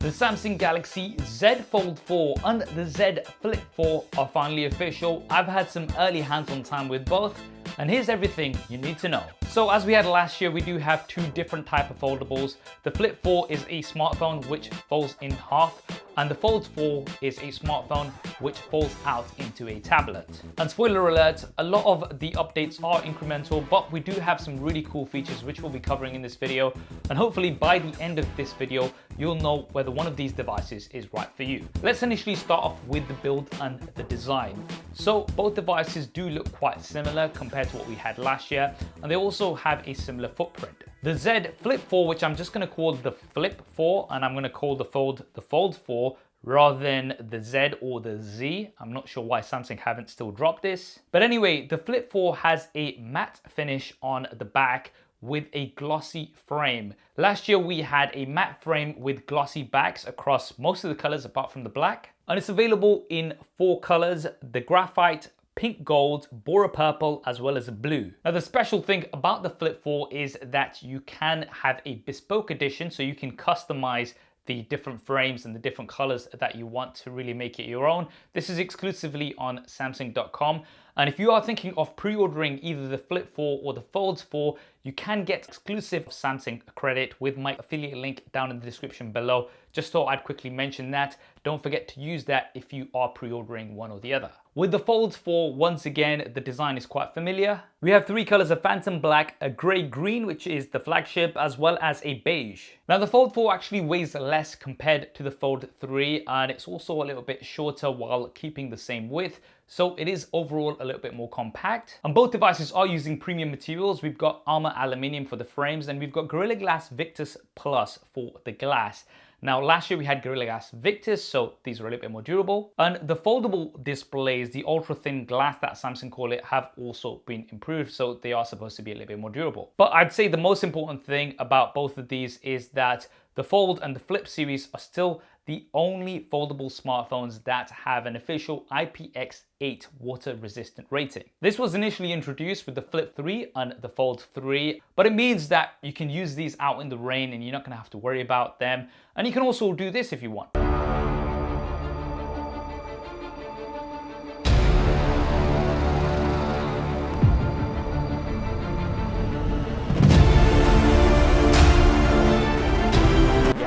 The Samsung Galaxy Z Fold 4 and the Z Flip 4 are finally official. I've had some early hands-on time with both, and here's everything you need to know. So as we had last year, we do have two different type of foldables. The Flip 4 is a smartphone which folds in half, and the Fold 4 is a smartphone which folds out into a tablet. And spoiler alert, a lot of the updates are incremental, but we do have some really cool features which we'll be covering in this video. And hopefully by the end of this video, you'll know whether one of these devices is right for you. Let's initially start off with the build and the design. So both devices do look quite similar compared to what we had last year, and they also have a similar footprint. The Z Flip 4, which I'm just going to call the Flip 4, and I'm going to call the Fold 4 rather than the Z or the Z. I'm not sure why Samsung haven't still dropped this. But anyway, the Flip 4 has a matte finish on the back with a glossy frame. Last year we had a matte frame with glossy backs across most of the colors apart from the black. And it's available in 4 colors: the graphite, pink gold, bora purple, as well as a blue. Now the special thing about the Flip 4 is that you can have a bespoke edition, so you can customize the different frames and the different colors that you want to really make it your own. This is exclusively on Samsung.com. And if you are thinking of pre-ordering either the Flip 4 or the Fold 4, you can get exclusive Samsung credit with my affiliate link down in the description below. Just thought I'd quickly mention that. Don't forget to use that if you are pre-ordering one or the other. With the Fold 4, once again, the design is quite familiar. We have 3 colors of phantom black, a gray green, which is the flagship, as well as a beige. Now the Fold 4 actually weighs less compared to the Fold 3, and it's also a little bit shorter while keeping the same width. So it is overall a little bit more compact. And both devices are using premium materials. We've got Armor Aluminium for the frames, and we've got Gorilla Glass Victus Plus for the glass. Now, last year we had Gorilla Glass Victus, so these are a little bit more durable. And the foldable displays, the ultra thin glass that Samsung call it, have also been improved, so they are supposed to be a little bit more durable. But I'd say the most important thing about both of these is that the Fold and the Flip series are still the only foldable smartphones that have an official IPX8 water resistant rating. This was initially introduced with the Flip 3 and the Fold 3, but it means that you can use these out in the rain and you're not gonna have to worry about them. And you can also do this if you want.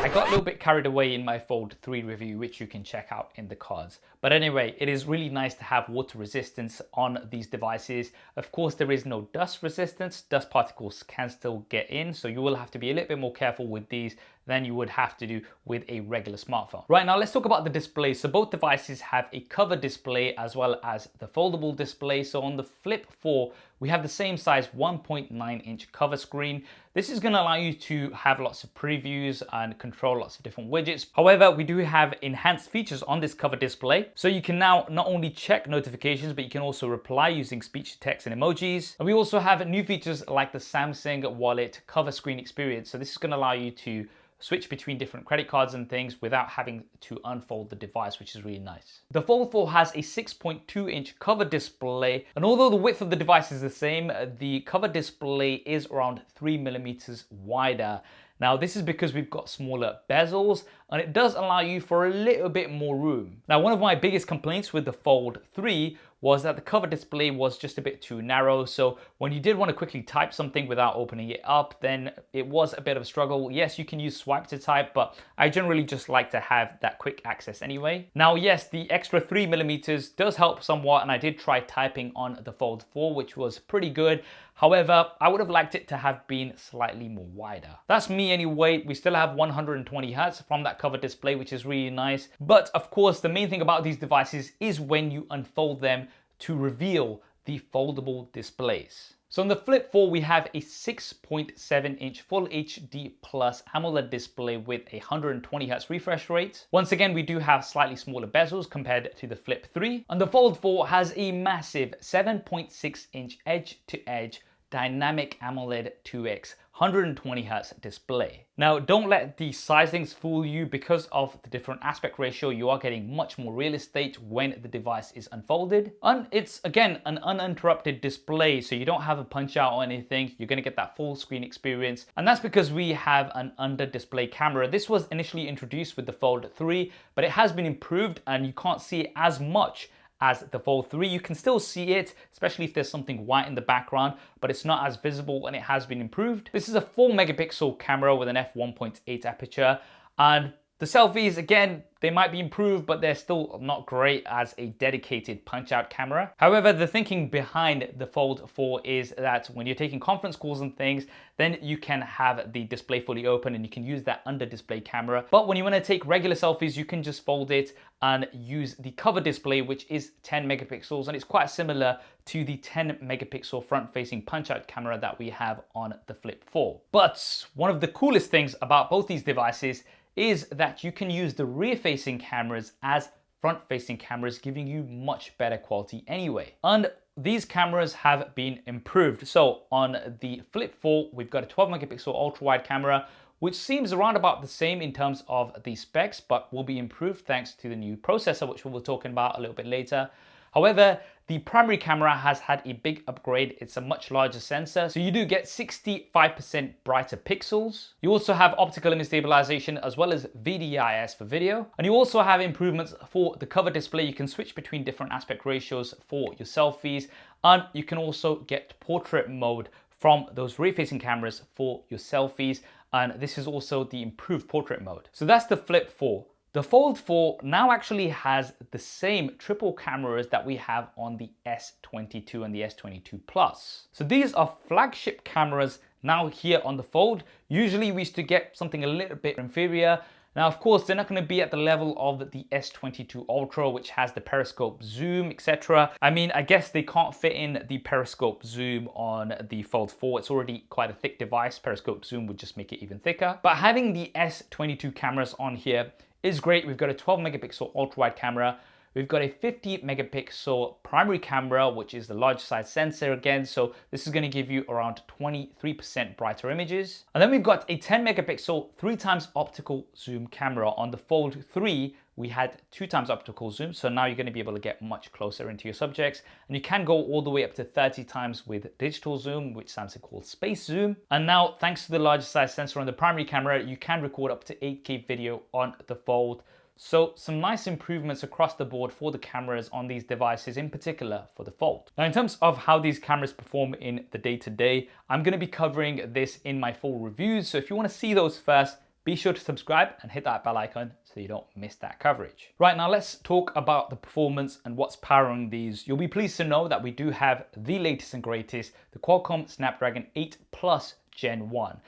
I got a little bit carried away in my Fold 3 review, which you can check out in the cards. But anyway, it is really nice to have water resistance on these devices. Of course, there is no dust resistance. Dust particles can still get in, so you will have to be a little bit more careful with these than you would have to do with a regular smartphone. Right, now let's talk about the display. So both devices have a cover display as well as the foldable display. So on the Flip 4, we have the same size 1.9-inch cover screen. This is going to allow you to have lots of previews and control lots of different widgets. However, we do have enhanced features on this cover display. So you can now not only check notifications, but you can also reply using speech to text and emojis. And we also have new features like the Samsung Wallet cover screen experience. So this is going to allow you to switch between different credit cards and things without having to unfold the device, which is really nice. The Fold 4 has a 6.2-inch cover display, and although the width of the device is the same, the cover display is around 3 millimeters wider. Now this is because we've got smaller bezels, and it does allow you for a little bit more room. Now one of my biggest complaints with the Fold 3 was that the cover display was just a bit too narrow, so when you did want to quickly type something without opening it up, then it was a bit of a struggle. Yes, you can use swipe to type, but I generally just like to have that quick access anyway. Now yes, the extra 3 millimeters does help somewhat, and I did try typing on the Fold 4, which was pretty good. However, I would have liked it to have been slightly more wider. That's me anyway. We still have 120 Hz from that cover display, which is really nice. But of course, the main thing about these devices is when you unfold them to reveal the foldable displays. So on the Flip 4, we have a 6.7-inch Full HD Plus AMOLED display with a 120 Hz refresh rate. Once again, we do have slightly smaller bezels compared to the Flip 3. And the Fold 4 has a massive 7.6-inch edge-to-edge dynamic AMOLED 2X 120Hz display. Now, don't let the sizings fool you. Because of the different aspect ratio, you are getting much more real estate when the device is unfolded. And it's, again, an uninterrupted display, so you don't have a punch out or anything. You're gonna get that full screen experience. And that's because we have an under display camera. This was initially introduced with the Fold 3, but it has been improved and you can't see it as much as the Fold 3. You can still see it, especially if there's something white in the background, but it's not as visible and it has been improved. This is a 4 megapixel camera with an f1.8 aperture, and the selfies, again, they might be improved, but they're still not great as a dedicated punch-out camera. However, the thinking behind the Fold 4 is that when you're taking conference calls and things, then you can have the display fully open and you can use that under display camera. But when you want to take regular selfies, you can just fold it and use the cover display, which is 10 megapixels, and it's quite similar to the 10 megapixel front-facing punch-out camera that we have on the Flip 4. But one of the coolest things about both these devices is that you can use the rear-facing cameras as front-facing cameras, giving you much better quality anyway. And these cameras have been improved. So on the Flip 4, we've got a 12 megapixel ultra-wide camera, which seems around about the same in terms of the specs, but will be improved thanks to the new processor, which we'll be talking about a little bit later. However, the primary camera has had a big upgrade. It's a much larger sensor, so you do get 65% brighter pixels. You also have optical image stabilization as well as VDIS for video. And you also have improvements for the cover display. You can switch between different aspect ratios for your selfies, and you can also get portrait mode from those rear-facing cameras for your selfies. And this is also the improved portrait mode. So that's the Flip 4. The Fold 4 now actually has the same triple cameras that we have on the S22 and the S22 Plus. So these are flagship cameras now here on the Fold. Usually we used to get something a little bit inferior. Now, of course, they're not going to be at the level of the S22 Ultra, which has the periscope zoom, etc. I mean, I guess they can't fit in the periscope zoom on the Fold 4. It's already quite a thick device. Periscope zoom would just make it even thicker. But having the S22 cameras on here is great. We've got a 12 megapixel ultra-wide camera. We've got a 50 megapixel primary camera, which is the large size sensor again. So this is going to give you around 23% brighter images. And then we've got a 10 megapixel 3x optical zoom camera. On the Fold 3, we had 2x optical zoom. So now you're going to be able to get much closer into your subjects. And you can go all the way up to 30 times with digital zoom, which Samsung calls space zoom. And now, thanks to the larger size sensor on the primary camera, you can record up to 8K video on the Fold. So some nice improvements across the board for the cameras on these devices, in particular for the Fold. Now, in terms of how these cameras perform in the day-to-day, I'm going to be covering this in my full reviews. So if you want to see those first, be sure to subscribe and hit that bell icon so you don't miss that coverage. Right, now let's talk about the performance and what's powering these. You'll be pleased to know that we do have the latest and greatest, the Qualcomm Snapdragon 8 Plus Gen 1.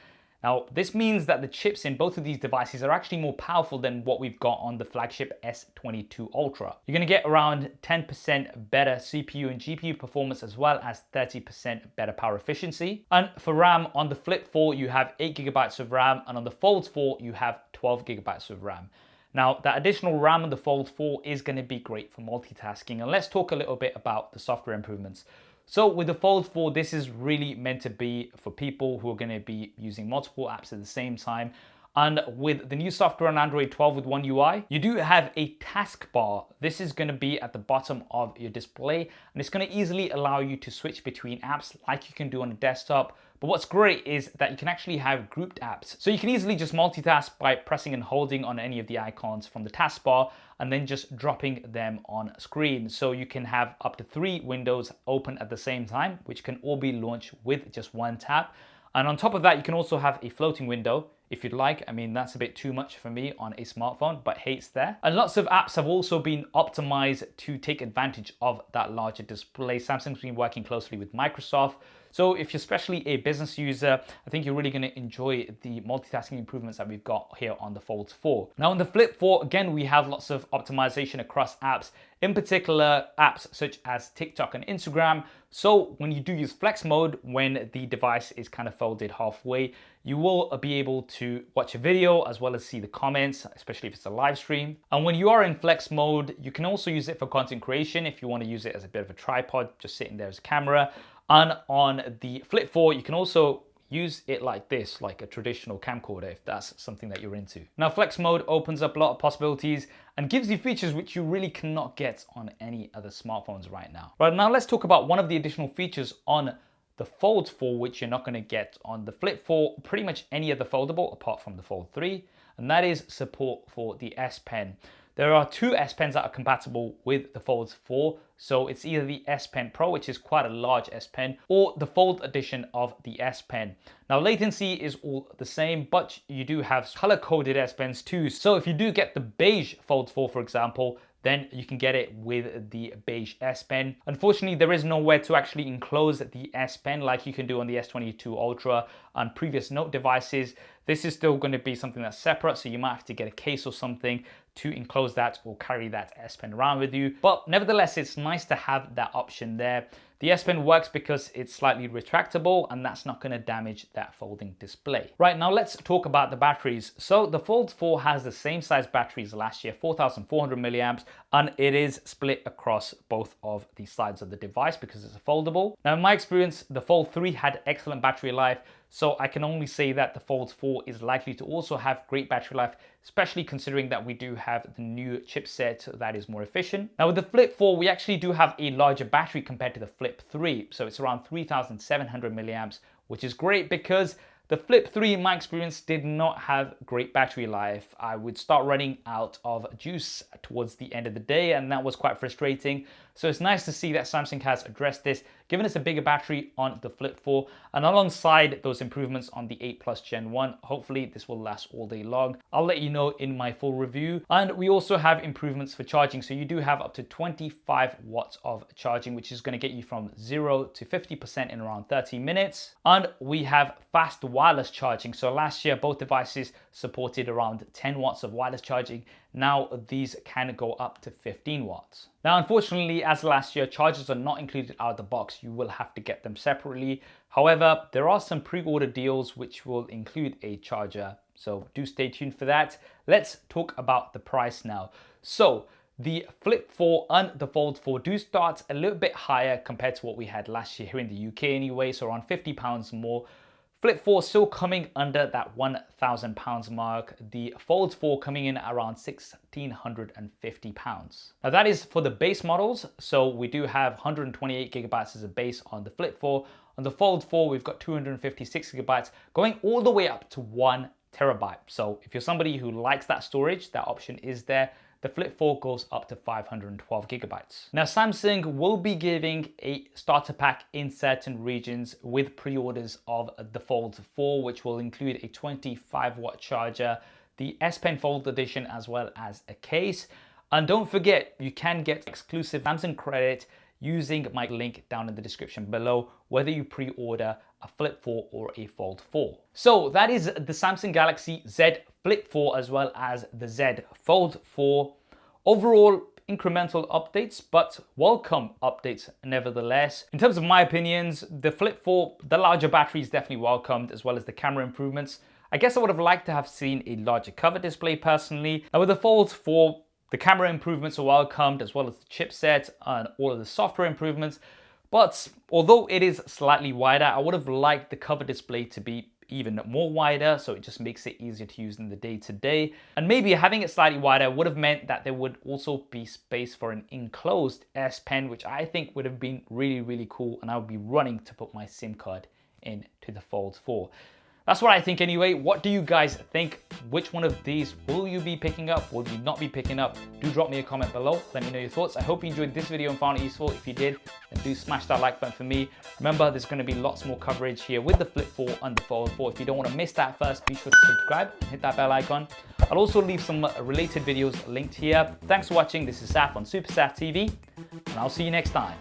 Now, this means that the chips in both of these devices are actually more powerful than what we've got on the flagship S22 Ultra. You're going to get around 10% better CPU and GPU performance, as well as 30% better power efficiency. And for RAM, on the Flip 4, you have 8 gigabytes of RAM, and on the Fold 4, you have 12 gigabytes of RAM. Now, that additional RAM on the Fold 4 is going to be great for multitasking. And let's talk a little bit about the software improvements. So with the Fold 4, this is really meant to be for people who are going to be using multiple apps at the same time. And with the new software on Android 12 with One UI, you do have a taskbar. This is going to be at the bottom of your display, and it's going to easily allow you to switch between apps like you can do on a desktop. But what's great is that you can actually have grouped apps. So you can easily just multitask by pressing and holding on any of the icons from the taskbar and then just dropping them on screen. So you can have up to 3 windows open at the same time, which can all be launched with just one tap. And on top of that, you can also have a floating window if you'd like. I mean, that's a bit too much for me on a smartphone, but hey, it's there. And lots of apps have also been optimized to take advantage of that larger display. Samsung's been working closely with Microsoft. So if you're especially a business user, I think you're really going to enjoy the multitasking improvements that we've got here on the Fold 4. Now on the Flip 4, again, we have lots of optimization across apps, in particular apps such as TikTok and Instagram. So when you do use flex mode, when the device is kind of folded halfway, you will be able to watch a video as well as see the comments, especially if it's a live stream. And when you are in flex mode, you can also use it for content creation if you want to use it as a bit of a tripod, just sitting there as a camera. And on the Flip 4, you can also use it like this, like a traditional camcorder, if that's something that you're into. Now, flex mode opens up a lot of possibilities and gives you features which you really cannot get on any other smartphones right now. Right, now let's talk about one of the additional features on the Fold 4, which you're not going to get on the Flip 4, pretty much any other foldable apart from the Fold 3, and that is support for the S Pen. There are two S Pens that are compatible with the Fold 4, so it's either the S Pen Pro, which is quite a large S Pen, or the Fold edition of the S Pen. Now, latency is all the same, but you do have color-coded S Pens too. So if you do get the beige Fold 4, for example, then you can get it with the beige S Pen. Unfortunately, there is nowhere to actually enclose the S Pen like you can do on the S22 Ultra and previous Note devices. This is still going to be something that's separate, so you might have to get a case or something to enclose that or carry that S Pen around with you. But nevertheless, it's nice to have that option there. The S Pen works because it's slightly retractable, and that's not going to damage that folding display. Right, now let's talk about the batteries. So the Fold 4 has the same size battery as last year, 4,400 milliamps, and it is split across both of the sides of the device because it's a foldable. Now, in my experience, the Fold 3 had excellent battery life, so I can only say that the Fold 4 is likely to also have great battery life, especially considering that we do have the new chipset that is more efficient. Now, with the Flip 4, we actually do have a larger battery compared to the Flip 3. So it's around 3,700 milliamps, which is great because the Flip 3, in my experience, did not have great battery life. I would start running out of juice towards the end of the day, and that was quite frustrating. So it's nice to see that Samsung has addressed this, giving us a bigger battery on the Flip 4, and alongside those improvements on the 8 Plus Gen 1, hopefully this will last all day long. I'll let you know in my full review. And we also have improvements for charging. So you do have up to 25 watts of charging, which is going to get you from 0 to 50% in around 30 minutes. And we have fast wireless charging. So last year, both devices supported around 10 watts of wireless charging. Now these can go up to 15 watts. Now, unfortunately, as last year, chargers are not included out of the box. You will have to get them separately. However, there are some pre-order deals which will include a charger. So do stay tuned for that. Let's talk about the price now. So the Flip 4 and the Fold 4 do start a little bit higher compared to what we had last year here in the UK anyway. So around £50 more. Flip 4 still coming under that £1,000 mark. The Fold 4 coming in at around £1,650. Now that is for the base models. So we do have 128 gigabytes as a base on the Flip 4. On the Fold 4, we've got 256 gigabytes going all the way up to 1 terabyte. So if you're somebody who likes that storage, that option is there. The Flip 4 goes up to 512 gigabytes. Now, Samsung will be giving a starter pack in certain regions with pre-orders of the Fold 4, which will include a 25-watt charger, the S Pen Fold edition, as well as a case. And don't forget, you can get exclusive Samsung credit using my link down in the description below, whether you pre-order a Flip 4 or a Fold 4. So that is the Samsung Galaxy Z Flip 4 as well as the Z Fold 4. Overall, incremental updates, but welcome updates nevertheless. In terms of my opinions, the Flip 4, the larger battery is definitely welcomed, as well as the camera improvements. I guess I would have liked to have seen a larger cover display personally. Now with the Fold 4, the camera improvements are welcomed, as well as the chipset and all of the software improvements. But although it is slightly wider, I would have liked the cover display to be even more wider, so it just makes it easier to use in the day-to-day. And maybe having it slightly wider would have meant that there would also be space for an enclosed S Pen, which I think would have been really, really cool, and I would be running to put my SIM card into the Fold 4. That's what I think anyway. What do you guys think? Which one of these will you be picking up? Will you not be picking up? Do drop me a comment below. Let me know your thoughts. I hope you enjoyed this video and found it useful. If you did, then do smash that like button for me. Remember, there's going to be lots more coverage here with the Flip 4 and the Fold 4. If you don't want to miss that first, be sure to subscribe and hit that bell icon. I'll also leave some related videos linked here. Thanks for watching. This is Saf on SuperSaf TV, and I'll see you next time.